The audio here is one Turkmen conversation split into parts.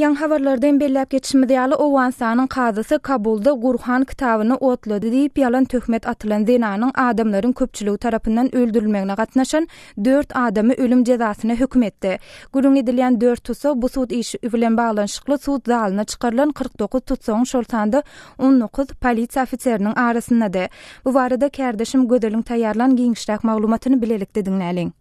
Yan habarlardan bellep geçmediýäli Owensanyň kazysy Kabulda Gurhan kitabyny otlady diýip ýalan töhmet atylan zenanyň adamlaryň köpçüligi tarapyndan öldürilmegine gatnaşan 4 adamy ölüm jezasyna hüküm etdi. Gurun edilýän 4 tutsak bu suud işi bilen baglanşykly suud zalyna çykarılan 49 tutsagyň şol sanda 19 polisiýa ofitseriniň arasyndadır. Bu barada kärdeşim Gödeliň taýýarlan giňişräk maglumatyny bilelikde dinläliň.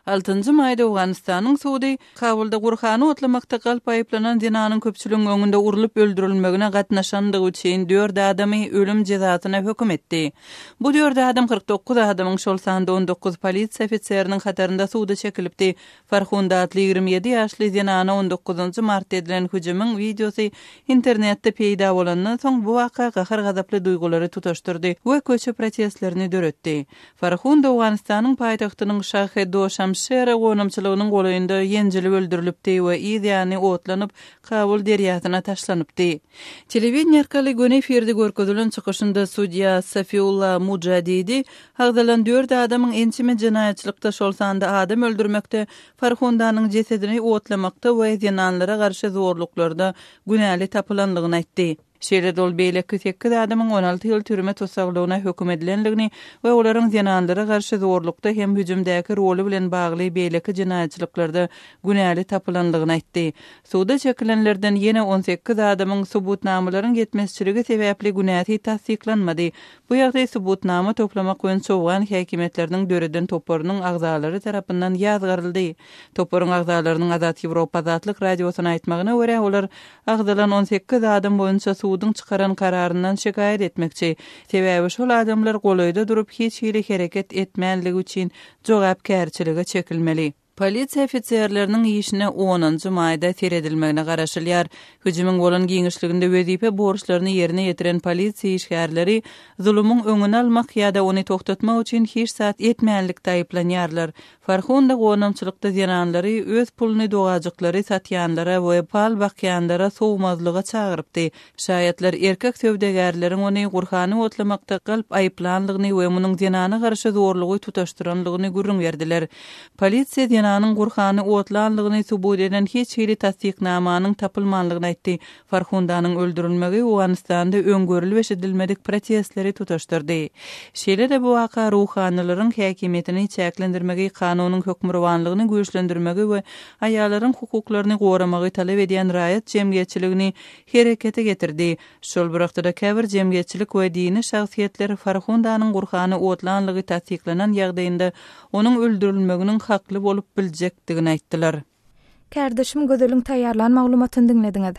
6 maýda Awganistanyň suudy Kabulda Gurhany otlamakda galp aýyplanan zinanyň köpçüligiň öňünde urulyp öldürilmegine gatnaşandygy üçin 4 adamy ölüm jezasyna hökm etdi. Bu 4 adam 49 adamyň şol sanda 19 polisiýa ofitseriniň hatarynda suuda çekilipdi. Farhunda adly 27 ýaşly zinany 19 mart edilen hüjümüň videosy internetde peýda bolandan soň bu waka gahar gazaply duýgulary tutaşdyrdy we köçe protestlerini döretdi. Farhunda Awganistanyň paýtagtynyň şahry Şera gonamçylygynyň golaýynda ýenjilip öldürilipdi we ýa-ni otlanyp Kabul derýasyna taşlanypdy. Telewizion arkaly gün efirde görkezilen çykyşynda sudiýa Safiullah Mujadidi hagdalan 4 adamyň ençime jinaýatçylykda şol sanda adam öldürmekde, Farhundanyň jesedini otlamakda we zinanlara garşy zorluklarda günäli tapylandygyny aýtdy. Şeýle dol beýleki 8 adamyň 16 ýyl türme tosaglygyna hökm edilenligini we olaryň zinanlara garşy zorlukda hem hüjümdäki roli bilen bagly beýleki jinaýatçylyklarda günäli tapylandygyny aýtdy. Suuda çekilenlerden ýene 18 adamyň subutnamalaryň ýetmezçiligi sebäpli günäti tasdiklanmady. Bu ýagdaý subutnama toplamak üçin çowgan häkimetleriniň döreden toporunyň agzalary tarapyndan ýazgaryldy. Toporuň agzalarynyň Azat Ýewropa Azatlyk radiosyna aýtmagyna görä olar agdalan 18 adam boýunça suudun çıkaran kararından şikayet etmekçi. Sebäbi şol adamlar golaýda durup hiç hili hereket etmänligi üçin jogapkärçilige çekilmeli. Polisiýa ofitserleriniň işine 10-njy maýda seredilmegine garaşylýar. Hüjümüň bolan giňişliginde wezipe borçlaryny ýerine ýetiren polisiýa işgärleri zulumyň öňüni almak ýa-da ony toktatmak üçin hiç saat etmänlikde aýyplanýarlar. Farhunda gonamçylykda zinanlary öz puluny dogajyklary satýanlara we pal bakýanlara sowmazlyga çagyrypdy. Şaýatlar erkek sövdegärleriň ony Gurhany otlamakda galp aýyplanlygyny we munyň zinana garşy zorlugy tutaşdyranlygyny gürrüň berdiler. Polisiýa zinanyň Gurhany otlanlygyny subut eden hiç hili tasdiknamanyň tapylmanlygyny aýtdy. Farhundanyň öldürilmegi Awganistanda öňgörülip eşidilmedik protestleri tutaşdyrdy. Şeýle-de bu waka ruhanylaryň häkimetini çäklendirmegi, kanunyň hökmürwanlygyny güýçlendirmegi we aýallaryň hukuklaryny goramagy talap edýän raýat jemgyýetçiligini herekete getirdi. Şol wagtda käbir jemgyýetçilik we dini şahsiýetler Farhundanyň Gurhany otlanlygy tasdiklanan ýagdaýynda onuň öldürilmeginiň hakly bolup biljekdigini aýtdylar. Kärdeşim Gödeliň taýýarlan maglumatyny dinlediňiz.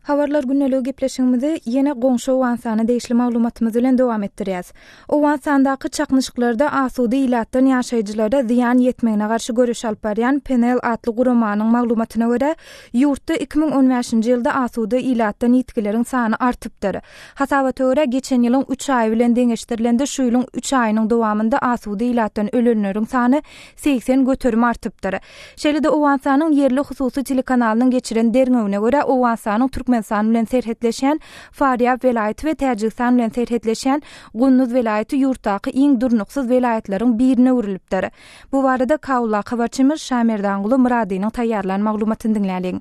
Habarlar günneligi gepleşigimizi ýene goňşy Owensany deýişli maglumatymyz bilen dowam etdirýäs. Owensandaky çaknyşyklarda asudy ilatdan ýaşaýjylara ziýan ýetmegine garşy görüş alyp barýan Penel atly guramanyň maglumatyna görä, ýurtda 2015-nji ýylda asudy ilatdan ýetkileriň sany artypdyr. Hasabat görä geçen ýylyň 3 aý bilen deňeşdirilende şu ýylyň 3 aýynyň dowamında asudy ilatdan ölenleriň sany 80 götürüm artypdyr. Şeýle-de Owensanyň ýerli hususy telekanalynyň geçiren derňewine görä Owensanyň Türkmenistan bilen serhetleşen Faryab welaýaty we Täjikistan bilen serhetleşen Gunnuz welaýaty ýurtdaky iň durnuksyz welaýatlaryň birine urilipdir. Bu barada Kabulda habarçymyz Şamerdanguly Muradynyň taýýarlan maglumatyny dinläliň.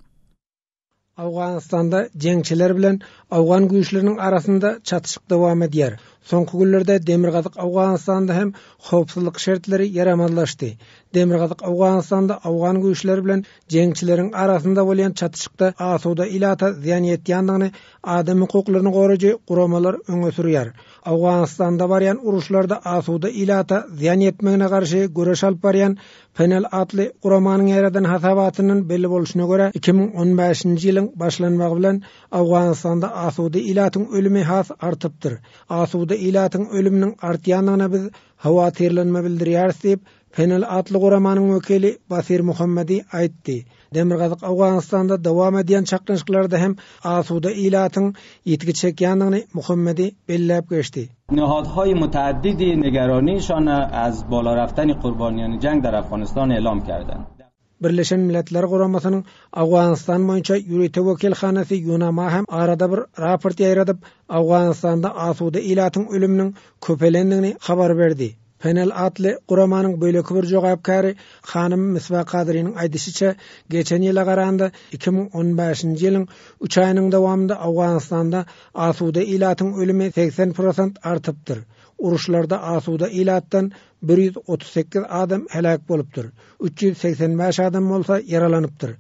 Awganistanda jeňçiler bilen Awgan güýçleriniň arasynda çatışyk dowam edýär. Soňky günlerde Demirgazyk Awganistanda hem howpsuzlyk şertleri ýaramazlaşdy. Demirgazyk Awganistanda Awgan güýçleri bilen jeňçileriň arasynda bolýan çatışykda asuda ilata ziýan ýetýändigini adam hukuklaryny goraýjy guramalar öňe sürýär. Awganistanda barýan uruşlarda asuda ilata ziýan ýetmegine garşy göreş alyp barýan Penel atly guramanyň ýaradan hasabatynyň belli boluşyna görä 2015-nji ýylyň başlanmagy bilen Awganistanda asuda ilatyň ölümi has artypdyr. Asuda ilatyň ölüminiň artýanlygyna biz hawatirlenme bildirýäris diýip Penel atly guramanyň wekili Basir Muhammadi aýtdy. Demirgazyk Awganistanda dowam edýän çaknyşyklarda hem asuda ilatyň ýetgi çekýändigini Muhammadi belläp geçdi. نهادهای متعددی نگرانیشان از بالا رفتن قربانیان جنگ در افغانستان اعلام کردند. Birleşen Milletler Guramasynyň Awganistan boýunça ýürüte wekilhanasy Yunama hem arada bir raport ýaýradyp Awganistanda asuda ilatyň ölüminiň köpelendigini habar berdi. Penel atly guramanyň böleki bir jogapkary Hanym Misba Kadyriyň aýdysyça, geçen ýyla garanda 2015-nji ýylyň 3 aýynyň dowamında Awganistanda asuda ilatyň ölümi 80% artypdyr. Uruşlarda asuda ilatdan 138 adam helak bolupdyr. 385 adam bolsa yaralanypdyr.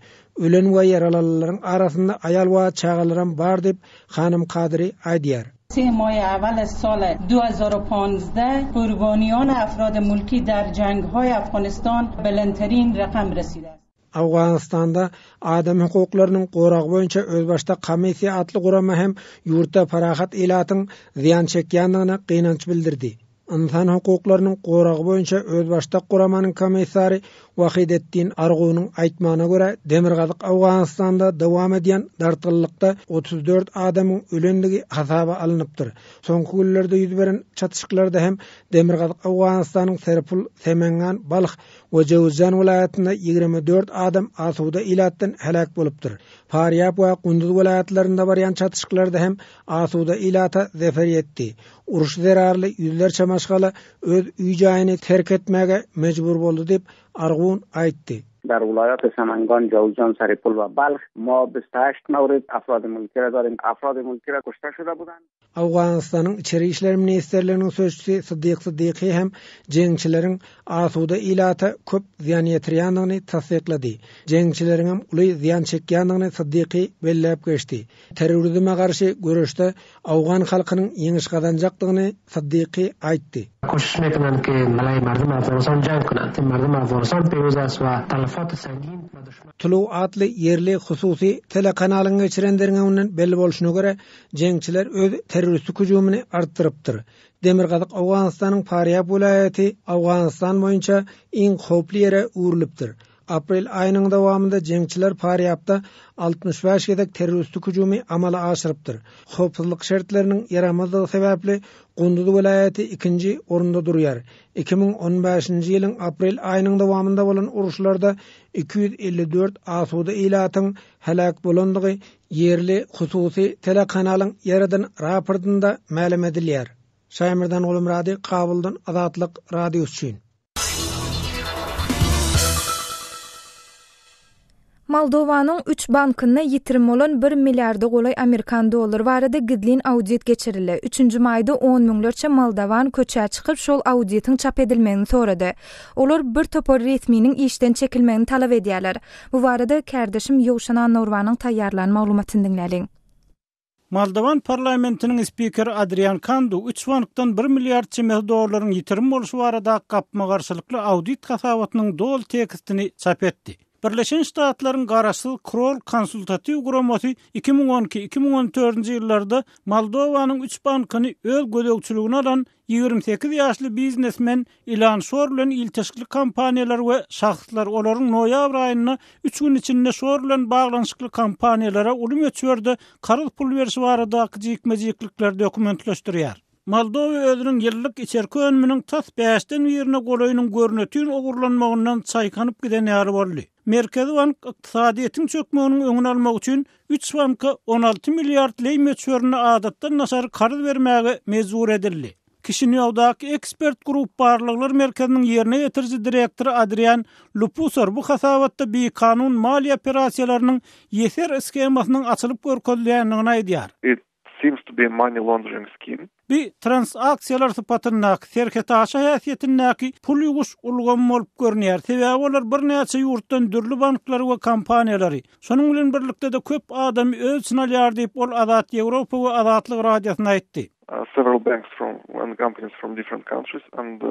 Ölen we yaralalylaryň arasynda aýal we çagalarym bar dip Hanym Kadyry aýdýar. 3 ماه اول سال 2015 قربانیان افراد ملکی در جنگ‌های افغانستان بلندترین رقم رسیده است. Awganistanda adam hukuklarynyň goragy boýunça özbaşda komissiýa atly gurama hem ýurtda parahat ilatyň ziýan çekýändigini gynanç bildirdi. İnsan hukuklarynyň goragy boýunça özbaşda guramanyň komissary Wahidetdin Argunyň aýtmagyna görä, Demirgazyk Awganistanda dowam edýän dartgylykda 34 adamyň ölendigi hasaba alınıpdyr. Soňky günlerde ýüz beren çatışyklarda hem Demirgazyk Awganistanyň Serpul, Semengan, Balyk we Jowzjan vilayatynda 24 adam asuda ilatdan helak bolupdyr. Faryab we Gunduz vilayatlarynda barýan çatışyklarda hem asuda ilata zefer ýetdi. Uruş zerarly ýüzlerçe maşgala öz üý jaýyny terk etmäge mejbur boldy dip Argun aýtdy. در ولایات سمنگان، جوزجان، سرپل و بلخ ما 28 مورد افراد ملکی را داریم. افراد ملکی را کشته شده بودند. Awganistanyň içeri işler ministrliginiň sözçüsi Siddiq Siddiqi hem jeňçileriň asuda ilata köp ziýan ýetirýändigini tasdiklady. Jeňçileriň hem uly ziýan çekýändigini Siddiqi belläp geçdi. Terrorizme garşy görüşde Awgan halkynyň ýeňiş gazanjakdygyny Siddiqi aýtdy. کوشش میکنند که برای مردم افغانستان جنگ کنند. مردم افغانستان پیروز است و تلفات سنگین و دشمن Tulu atly yerli hususy telekanalyň geçirenleriňden belli bolşuna görä, jeňçiler öz terroristik hüjumyny artdyrypdyr. Demirgazyk Awganistanyň Faryab vilayaty Awganistan boýunça iň howply ýere urulypdyr. Aprel aýynyň dowamında jeňçiler Faryabda 65 gedek terroristik hüjumy amala aşyrypdyr. Howpsuzlyk şertleriniň yaramazlygy sebäpli Gunduz vilayaty 2-nji orunda durýar. 2015-nji ýylyň aprel aýynyň dowamında bolan uruşlarda 254 asuda ilatyň helak bolandygy yerli hususy telekanalyň ýerden raportynda ma'lum edilýär. Şaýmyrdan Golum radio Kabuldan Azatlyk radio üçin. Moldowanyň 3 bankyna ýitirim bolan 1 milliardy golay Amerikan dolları barada gidlin audit geçirildi. 3-nji maýda 10 miňlerçe Moldowan köçä çykyp şol audityň çap edilmegini sorady. Olar bir topar resminiň işden çekilmegini talap edýärler. Bu barada kardeşim Ýowşan Norwanyň taýýarlanan maglumatyny dinläliň. Moldowan parlamentiniň spikeri Adrian Kandu 3 bankdan 1 milliard çemeh dollaryň ýitirim bolşy barada gapma garşylykly audit hasabatynyň dol tekstini çap etdi. Birleşen Ştatlaryň garaşy Kroll konsultativ guramasy 2012-2014-nji ýyllarda Moldowanyň 3 bankyny öz gödekçiligine alan 28 ýaşly biznesmen Ilan Şor bilen ilteşikli kompaniýalar we şahslar olaryň noýabr aýyna 3 gün içinde Şor bilen baglanyşykly kompaniýalara ulum ýetýärdi, karıl pul berişi baradaky jikmejiklikler dokumentleşdirýär. Moldowa özüniň ýyllyk içerki önüminiň tas 5-den ýerine golaýynyň görnetýän ogurlanmagyndan çaýkanyp giden ýary boldy. Merkezi Bank iqtisadiýetiň çökmeginiň öňüni almak üçin 3 banka 16 milliard lei meçhörüne adatdan nasar karz bermäge mejbur edildi. Kişinýowdaky ekspert grup barlyklar merkeziniň ýerine ýetirji direktory Adrian Lupusor bu hasabatda bir kanun maliýe operasiýalarynyň ýeser skemasynyň açylyp görkezilýändigini aýdýar. Seems to be a money laundering scheme. Bir transaksiyalar sıfatyndaky serketaşy häsiýetindäki pul ýuguş ulgamy bolup görnýär. Sebäbi olar bir näçe ýurtdan dürli banklary we kompaniýalary. Şonuň bilen birlikde de köp adam öz synalýar diýip ol Azat Ýewropa we Azatlyk radiosyna aýtdy. Several banks and companies from different countries, and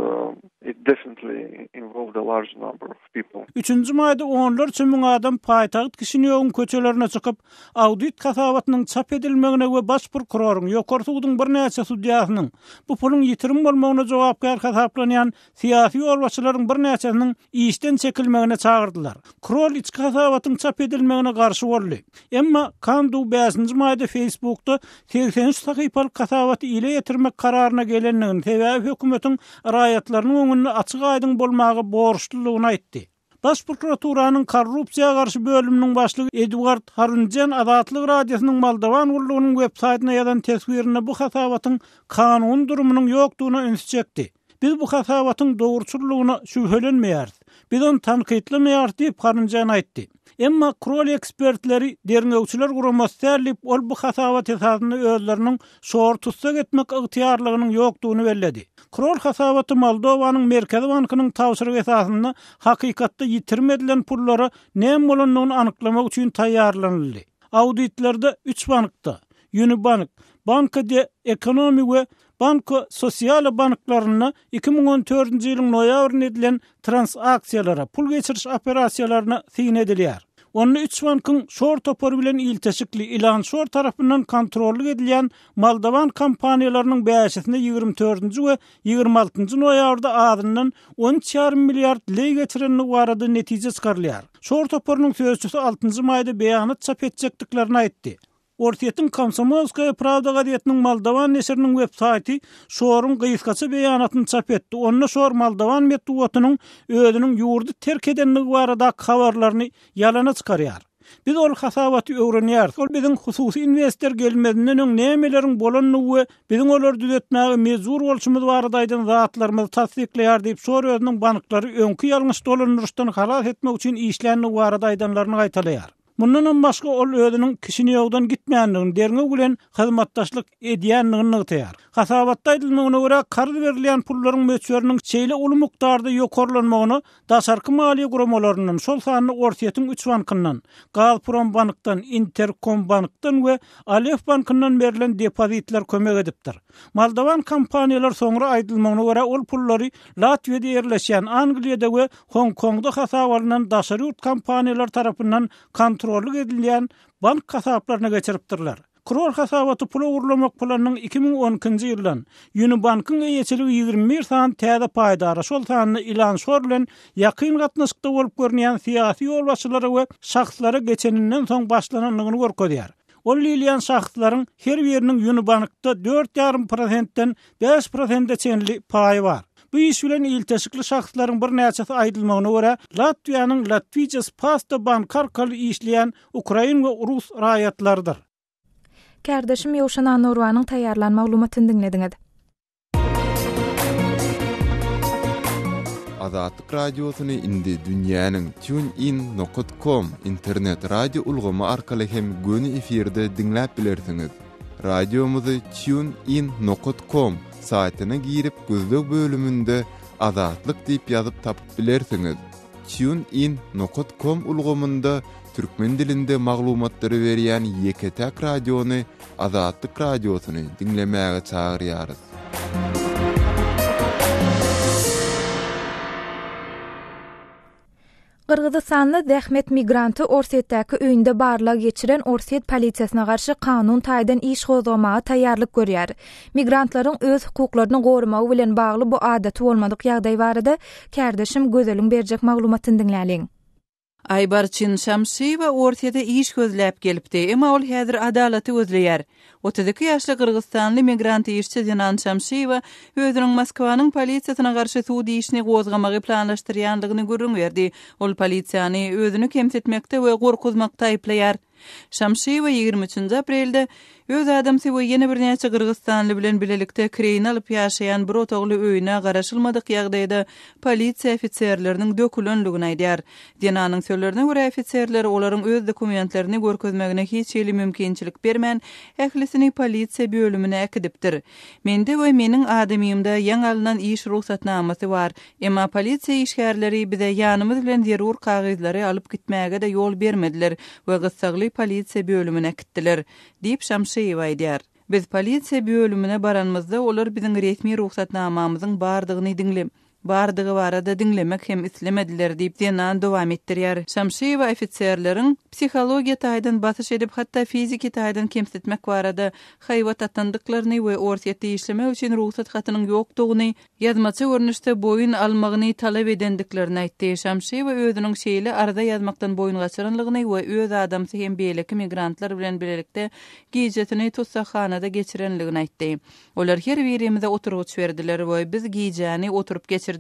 it definitely involved a large number of people. 3-nji maýda onlarça müň adam paýtagyt Kişinýowyň köçelerine çykyp audit hasabatynyň çap edilmegine we baş prokuroryň ýokary suwdyň bir näçe судьясының bu pulun ýitirim bolmagyna jogapkar hasaplanýan syýasy ýolbaşçylaryň bir näçesiniň işden çekilmegine çagyrdylar. Kroll içki hasabatynyň çap edilmegine garşy boldy. Emma Kandu 5-nji maýda Facebookda 83 sahypalyk hasabaty ile ýetirmek kararyna gelenligini sebäbi hökümetiň raýatlarynyň öňünde açyk aýdyň bolmagy borçlulygyny aýtdy. Baş prokuraturanın korrupsiya karşı bölümünün başlığı Edward Harunjan Azatlyk radiosynyň Moldowan urlugynyň web saýtyna ýazan teswirine bu hasabatın kanun durumunun ýokdugyna üns çekdi. Biz bu hasawatyň dogruçulugyna şüphelenmeýäris. Biz onu tanqidlemeýär diýip garynjan aýtdy. Emma Krol ekspertleri derňegçiler guramasy täklip ol bu hasawat esasyny özleriniň şor tutsak etmek ygtyarlygynyň ýokdugyny belledi. Krol hasawaty Moldowanyň Merkezi bankynyň tawşyrygy esasyny hakykatda ýitirmedilen pullara näme bolanlygyny anyklamak üçin taýýarlanyldy. Auditlarda 3 bankda, Unibank, Banka de Ekonomi we Banko Sosial banklaryna 2014-nji ýylyň noýabrynda edilen transaksiýalara, pul geçiriş operasiýalaryna syn edilýär. Onu 3 bankyň şor topory bilen ilteşikli ilan şor tarapyndan kontrolly edilýän Moldowan kompaniýalarynyň bäşesinde 24-nji we 26-njy noýabrda adyndan 13,5 milliard lei geçirenligi barada netije çykarylýar. Şor toporynyň sözçüsü 6-njy maýda beýanat çap etjekdiklerini aýtdy. Ortiýetin Komsomolskaya Pravda gazetiniň Moldowan neşriniň web saýty şorun gysgaça beýanatyny çap etdi. Onda şor Moldowan medeniýetiniň özüniň ýurdy terk edenligi barada habarlaryny ýalana çykarýar. Biz ol hasawaty öwrenýär. Ol biziň hususy investor gelmedinden öň nämeleriň bolanlygy we biziň olar düzetmäge mezur bolşumyz barada aýdan zatlarymyzy tasdikleýär diýip şor özüniň banklary öňkü ýalňyş dolanýardan halas etmek üçin işlänligi barada aýdanlaryny gaýtalaýar. Mundan başga ol özüniň kişini ýogdan gitmeýändigini derňe bilen hyzmatdaşlyk edýändigini ňytaýar. Hasabatda aýdylmagyna görä kardy berilýän pullaryň möçberiniň çeýle uly mukdarda ýokarlanmagyny daşarky maliýe guramalarynyň şol sanyny Ortiýetiň 3 bankyndan, Gazprom bankdan, Interkom bankdan we Alef bankyndan berilen depozitler kömek edipdir. Moldowan kompaniýalar soňra aýdylmagyna görä ol pullary Latwiýada ýerleşýän Angliýada we Hong Kongda hasabalynan daşary ýurt kompaniýalar tarapyndan kontrolly edilýän bank hasaplaryna geçiripdirler. Krol hasawaty pul uğurlamak planının 2012-nji ýyldan Unibankyň eýetçiligi 21 san täze paýdara şol sanyny ilan şor bilen ýakyn gatnaşykda bolup görnýän syýasy ýolbaşçylary we şahslara geçeninden soň başlananlygyny görkezýär. Ol ýylýan şahslaryň her biriniň Unibankda 4,5%-den 5%-e çenli paýy bar. Bu iş bilen ilteşikli şahslaryň bir näçesi aýdylmagyna görä Latwiýanyň Latwiýa Pasta Bank arkaly işleýän Ukrain we Rus raýatlardyr. Kardeşim Ýowşan Norwanyň taýýarlan maglumatyny dinlediňiz. Azatlyk radiosyny indi dünýäniň tunein.com internet radio ulgamy arkaly hem göni efirde dinläp bilersiňiz. Radiomuzy tunein.com saýtyna girip gözlük bölümünde Azatlyk diýip ýazyp tapyp bilersiňiz. tunein.com ulgamynda türkmen dilinde maglumatlary berýän Ýeketäk radiony Azatlyk radiosyny dinlemäge çagyrýarys. Qırgızstanlı zähmet migranty Orsetdäki öýünde barlyk geçiren Orset polisiýasyna garşy kanun taýdan iş gozamaga taýýarlyk görýär. Migrantlaryň öz hukuklaryny gorumagy bilen bagly bu adaty bolmadyk ýagdaý barada kardeşim Gözeliň berjek maglumatyny dinläliň. Aybarçyn Şamşyeva Ortiýada iş gözläp gelipdi. Emma ol häzir adalaty özleýär. 32 ýaşly Qırgızstanly migrant işçi Dinan Şamşyeva özüniň Moskwanyň polisiýasyna garşy sudy işini gozgamagy planlaşdyrýanlygyny görüňberdi. Ol polisiýany özüni kemsetmekde we gorkuzmakda aýplaýar. Şamşyeva 23 aprelde öz adamsy we ýene bir näçe Qırgızstanly bilen bilelikde kireýin alyp ýaşaýan bir otagly öýüne garaşylmadyk ýagdaýda polisiýa ofitserleriniň dökülenligini aýdýar. Dinanyň sözlerine görä ofitserler olaryň öz dokumentlerini görkezmegine hiç ýeli mümkinçilik bermän, ählisini polisiýa bölümine äkidipdir. Mende we meniň adamymda ýaňy alynan iş ruhsatnamasy bar. Emma polisiýa işgärleri bize ýanymyz bilen zerur kagyzlary alyp gitmäge de ýol bermediler we gyssaly polisiýa bölümine äkitdiler diýip Şamşyeva aýdýar. Biz polisiýa bölümine baranmyzda olar biziň resmi ruhsatnamamyzyň bardygy barada dinlemek hem islemediler diýip Dinan dowam etdirýär. Şamşyeva ofitserleriň psihologiýa taýdan basyş edip hatda fiziki taýdan kemsetmek barada haýwat atandyklaryny we Ortiýetde işlemek üçin ruhsat hatynyň ýokdugyny ýazmaçy görnüşde boyun almagyny talap edendiklerini aýtdy. Şamşyeva özüniň şeýle arada ýazmakdan boyun gaçyranlygyny we öz adamsy hem beýleki migrantlar bilen bilelikde giýjetini tutsaxhanada geçirenligini aýtdy. Olar her birimize oturguç berdiler we biz giýjäni oturup geçirdik.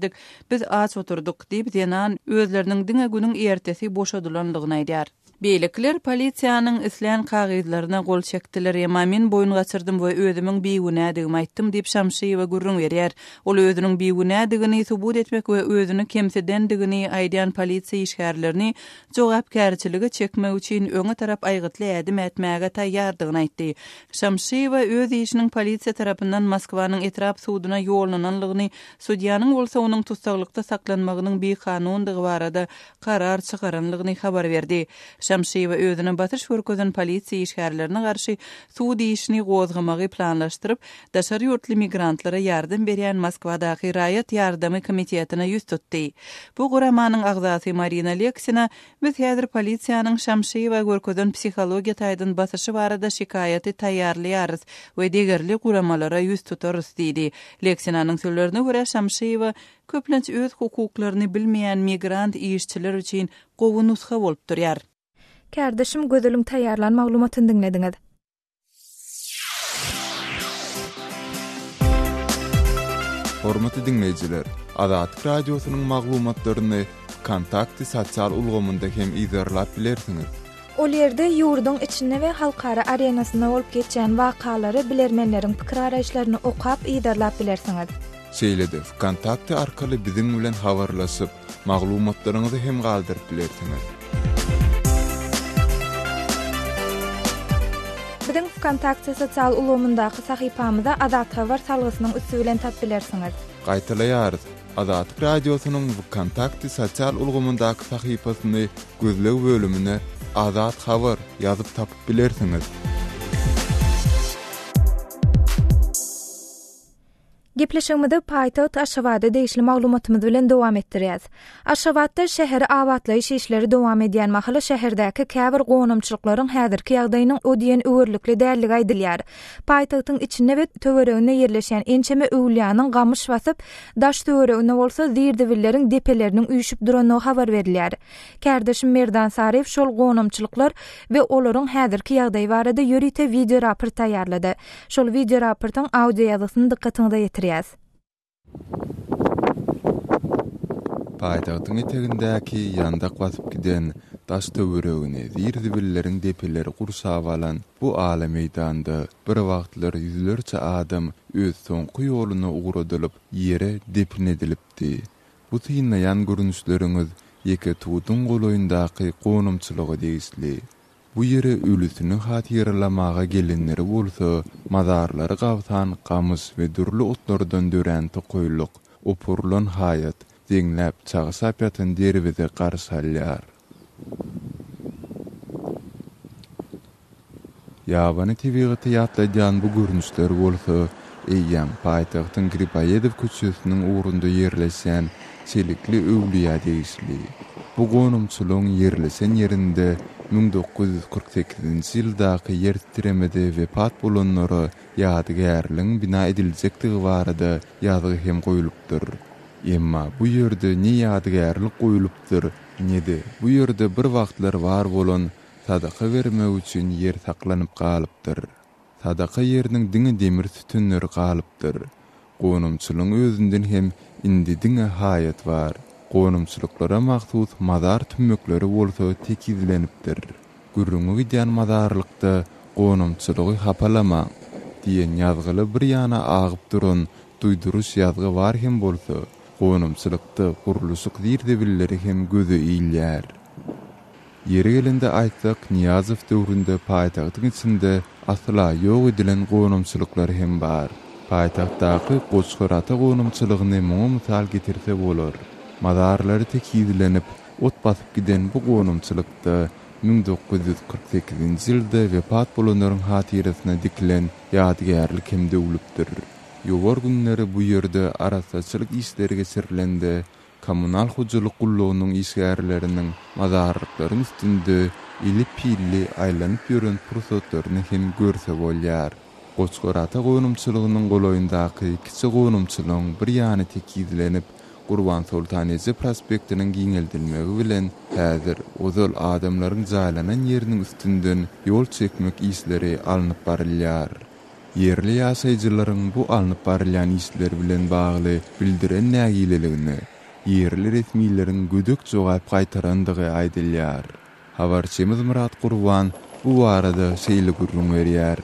Biz aç oturduk diýip Dinan özleriniň diňe günüň ertesi boşadylanlygyny aýdýar. Beýlekler polisiýanyň isleýän kagydlaryna gol çekdiler. Emma men boyun gaçyrdym we özümiň beýgunädigimi aýtdym diýip Şamşyýewa gurrun berýär. Ol özüniň beýgunädigini subut etmek we özüni kemsedendigini aýdýan polisiýa işgärlerini jogapkärçiligi çekmek üçin öňe tarap aýgytly ädim etmäge taýýardygyny aýtdy. Şamşyýewa öz işiniň polisiýa tarapyndan Moskwanyň etrap suwduna ýollananlygyny, sudiýanyň bolsa onuň tutsaklykda saklanmagynyň bir kanundygy barada karar çykaranlygyny habar berdi. Şamşyýewa özüne batyş görkezden polisiýa işgärlerine garşy suwd işini gozgamagy planlaşdyryp, daşary ýurtly migrantlara ýardam berýän Moskwadaky Raýat ýardamy komitetina ýüz tutdy. Bu guramanyň agzasy Marina Leksina biz häzir polisiýanyň Şamşyýewa görkezden psihologiýa taýdan batyşy barada şikayaty taýýarlaýarys we degerli guramalara ýüz tutarys diýdi. Leksinanyň sözlerine görä Şamşyýewa köplenç öz hukuklaryny bilmeýän migrant işçiler üçin gowunusga bolup durýar. Kardeşim gözülüň taýýarlan maglumatyny dinlediňiz. Hormatly dinleýijiler, Azatlyk radiosynyň maglumatlaryny kontakty sosial ulgamynda hem izarlap bilersiňiz. Ol ýerde ýurdun içine we halkara arenasyna bolup geçen wakalary bilermenleriň pikir araýşlaryny okap izarlap bilersiňiz. Şeýlede kontakty arkaly biziň bilen habarlaşyp, maglumatlaryňyzy hem galdyryp bilersiňiz. Biziň kontakty sosial ulgamyndaky sahypamyzda Azat Habar salgysynyň üstü bilen tap bilersiňiz. Gaýtalaýarys. Azatlyk radiosynyň bu kontakty sosial ulgamyndaky sahypasyny gözleg bölümine Azat Habar ýazyp tapyp bilersiňiz. Gepleşigimizde paýtagyt Aşgabatda deýişli maglumatymyz bilen dowam etdirýäs. Aşgabatda şäheri awatlaýyş işleri dowam edýän mahala şäherdäki käbir gonamçylyklaryň häzirki ýagdaýynyň ödiýen öwürlikli dälligi aýdylýar. Paýtagtyň içinde we töweregine ýerleşen ençeme öwlýanyň gamyş basyp, daş töweregine bolsa zirdiwilleriň depeleriniň üýşüp duranyny habar berilýär. Kardeşim Merdan Saryp şol gonamçylyklar we olaryň häzirki ýagdaýy barada ýörite video raport taýýarlady. Şol video raportyň audio ýazysyny dikkatiňizde ýetirýär. Paýtagtyň etegindäki ýandak basyp giden daş töweregine zirdiwilleriň depeleri gursap alan bu ala meýdanda bir wagtlar ýüzlerçe adam öz soňky ýoluna ugradylyp ýere depin edilipdi. Bu tyýnaýan görnüşleriňiz ýeke tuğdun goloýundaky gonamçylygy diýisli. Bu ýere ölüsini hatyrlamaga gelenleri bolsa, mazarlary gawtan, gamys we dürli otlardan dören tokoýluk, opurlan hayat, deňläp çagsap ýatan derbize garşalýar. Ýabany tebigaty ýatlaýan bu görnüşler bolsa, eýýän paýtagtyň Gribayedow köçesiniň ugrunda ýerleşen çelikli öwliýa diýisli. Bu gonamçylygyň ýerlesen ýerinde 1948-nji ýyldaky ýer titremede wepat bolanlara ýadygärliň bina ediljekdigi barada ýazygy hem goýulypdyr. Emma bu ýerde ne ýadygärlik goýulypdyr, ne-de bu ýerde bir wagtlar bar bolan sadaka bermek üçin ýer saklanyp galypdyr. Sadaka ýeriniň diňe demir tütünleri galypdyr. Gonamçylygyň özünden hem indi diňe haýat bar. Gonamçylyklara mahsus mazar tümmekleri bolsa tekizlenipdir. Gürrüňe giden mazarlykda gonamçylygy hapalama diýen ýazgyly bir ýana agyp duran duýduruş ýazgy bar hem bolsa, gonamçylykda guruluşyk zirdiwilleri hem göze iýilýär. Ýeri gelende aýtsak, Niýazow döwründe paýtagtyň içinde asla ýok edilen gonamçylyklar hem bar. Paýtagtdaky Goçgorata gonamçylygyny muňa mysal getirse bolar. Mazarlary tekizlenip, ot basyp giden bu gonamçylykda 1948-nji ýylda wepat bolanlaryň hatyrasyna dikilen ýadygärlik hem döwlüpdir. Ýogor günleri bu ýerde arasaçylyk işleri geçirilende, kommunal hujuluk gullugynyň işgärleriniň mazarlyklaryň üstünde ilip-pilli aýlanyp ýören pursatlaryny hem görse bolýar. Goçgorata gonamçylygynyň goloýundaky kiçik gonamçylygyň bir ýany tekizlenip, Gurban Sultanyýe prospektiniň giňeldilmegi bilen häzir ozal adamlaryň jaýlanan ýeriniň üstünden ýol çekmek işleri alınıp barylýar. Yerli ýaşaýjylaryň bu alınıp barylýan işler bilen bagly bildiren nägileligini yerli resmiýlerin gödök jogap gaýtarandygy aýdylýar. Habarçymyz Murat Gurban bu arada şeýle gurrun berýär.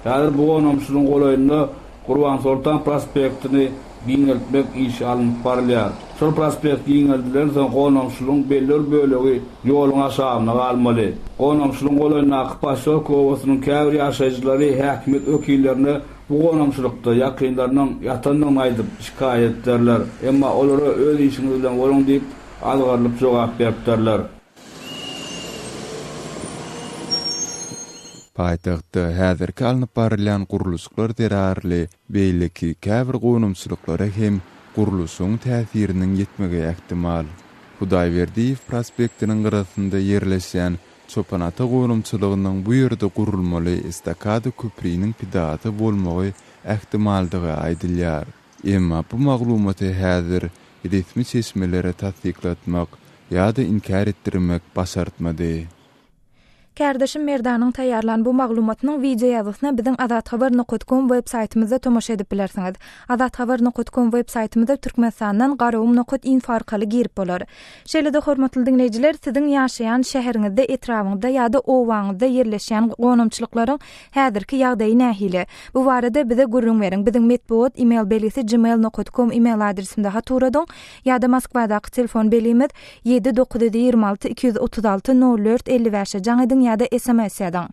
Häzir bu gonamşylyň golaýynda Gurban Sultan prospektini giňeltmek iş alynyp barylýar. Şol prospekt giňeldilen soň gonamşylyň belli bölegi ýoluň aşagyna galmaly. Gonamşylyň golaýyna Akpaşok owasynyň käbir ýaşaýjylary häkimet ökillerine bu gonamşylykda ýakynlarynyň ýatanyň aýdyp şikayet ederler. Emma olara öz işiniz bilen boluň diýip algarlyp jogap beripdirler. Paýtagtda häzirki alnyp barylýan guruluşlar derarly beýleki käbir gonamçylyklara hem guruluşyň täsiriniň ýetmegi ähtimal. Hudaýberdiýew prospektiniň garasynda ýerleşýän Çopanata gonamçylygynyň bu ýerde gurulmaly estakada köprüýiniň pidaty bolmagy ähtimaldygy aýdylýar. Emma bu maglumaty häzir resmi çeşmelere tasdiklatmak ýa-da inkar etdirmek başartmady. Kardeşim Merdanyň taýýarlan bu maglumatynyň video ýazysyna biziň adathabar.com web saýtymyzda tomoşa edip bilersiňiz. Adathabar.com web saýtymyzda Türkmenistandan garawum.info arkaly girip bolar. Şeýle-de hormatly dinleýijiler, siziň ýaşaýan şäheriňizde, etrawyňyzda ýa-da owaňyzda ýerleşýän gonamçylyklaryň häzirki ýagdaýy nähili? Bu barada bize gurrun beriň. Biziň metbuat email belisi gmail.com email adresimde haturadyň ýa-da Moskwadaky telefon belimiz 7926 236 04 55 jaňydyň ýa-da SMS ýadan.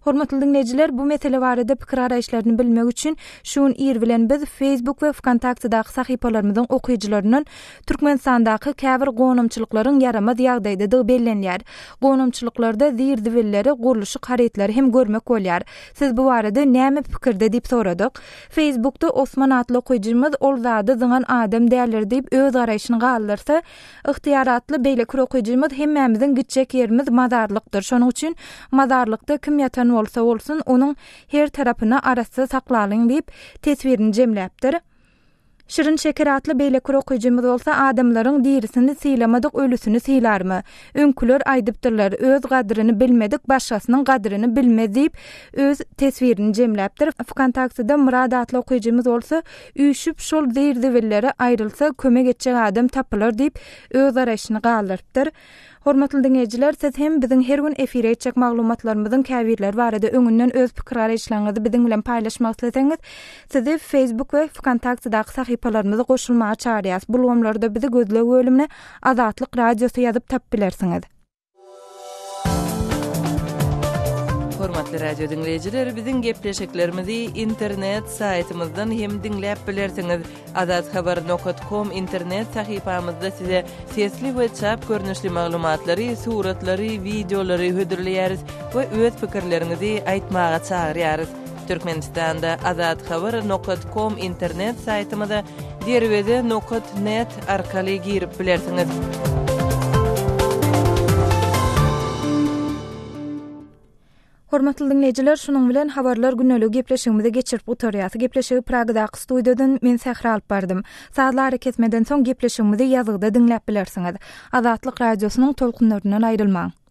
Hormatly dinleýijiler, bu mesele barada pikir araýşlaryny bilmek üçin şuň ýer bilen biz Facebook we Wkontaktedaky sahypalarymyzyň okuyjylarynyň Türkmenistandaky käbir gonamçylyklaryň yaramaz ýagdaýda bellenýär. Gonamçylyklarda zirdiwelleri, guruluşy hareketleri hem görmek bolýar. Siz bu barada näme pikirde diýip soradyk. Facebookda Osman adly okuyjymyz ol zady zyňan adam däldir diýip öz garaýşyny galdyrsa, ihtiýaratly beýle okuyjymyz hemmemiziň gitjek ýerimiz mazarlykdyr. Şonuň üçin mazarlykda kim ýatan bolsa bolsun, onun her tarapyna arasy saklalyň diýip tesbirini jemläpdir. Şirin şekeratly beýle okuyjymyz bolsa adamlaryň dirisini siýlamadyk, ölüsini siýlarmy? Öňküler aýdypdyrlar, öz gadryny bilmedik, başgasynyň gadryny bilmez diýip öz tesbirini jemläpdir. Wkontakte'da Murad adly okuyjymyz bolsa, üýşüp şol zirdiwellere aýrylsa kömek etjek adam tapylar diýip öz araýşyny galdyrypdyr. Hormatly dinleýijiler, siz hem biziň her gün efire etjek maglumatlarymyzyň käbirler barada öňünden öz pikir araýşlaryňyzy biziň bilen paýlaşmak isteseňiz, sizi Facebook we Wkontaktedaky sahypalarymyza goşulmaga çağırýas. Bu wagtlarda bizi gözlegi bölümine Azatlyk radiosy ýazyp tap bilersiňiz. Hormatly radio dinleýijiler, biziň gepleşiklerimizi internet saýtymyzdan hem dinläp bilersiňiz. Adathabar.com internet sahypamyzda size sesli we çap görnüşli maglumatlary, suratlary, videolary hödürleýäris we öz pikirlerinizi aýtmaga çağırýarys. Türkmenistanda adathabar.com internet saýtymyzda derwede.net arkaly girip bilersiňiz. Hormatly dinleýijiler, şunuň bilen habarlar günnelik gepleşigimize geçirip oturýar. Gepleşigi Pragadaky studiýadan men Sähra alyp bardym. Saatlar kesmeden soň gepleşigimizi ýazgyda dinläp bilersiňiz. Azatlyk radiosynyň tolkunlaryndan aýrylmaň.